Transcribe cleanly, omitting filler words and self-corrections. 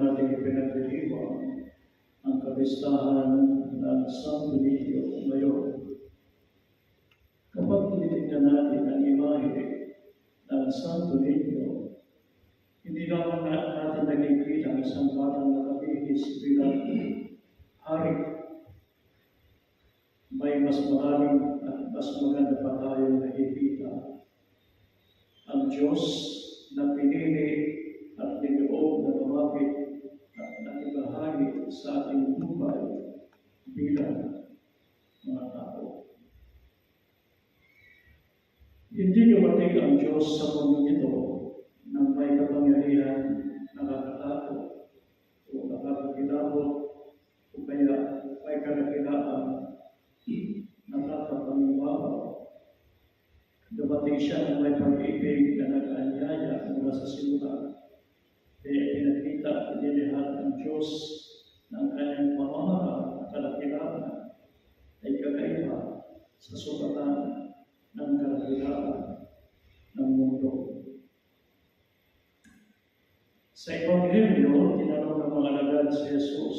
natin ipinagdiriwang ang kapistahan ng Santo Niño ngayon. Kapag tinitingnan natin ang imahe ng Santo Niño, hindi naman natin nakikita ang isang batang nakabihis bilang hari. May mas maraming at mas maganda pa tayong nakikita. Ang Diyos na pinili at niloob na lumapit at nakibahagi sa ating buhay bilang mga tao. Hindi dumating ang Diyos sa mundo ito ng may kapangyarihan, nakakatakot o nakakakilabot o kaya may kadakilaan nakakapaniwala. Dumating siya ng may pag-ibig na nag-anyaya mula sa simula. Kaya pinakita at inilihat ng Diyos ng kanyang pamamaraan at kadakilaan ay kakaiba sa sukatan ng kadakilaan ng mundo. Sa Ebanghelyo, tinanong ng mga alagad si Jesus,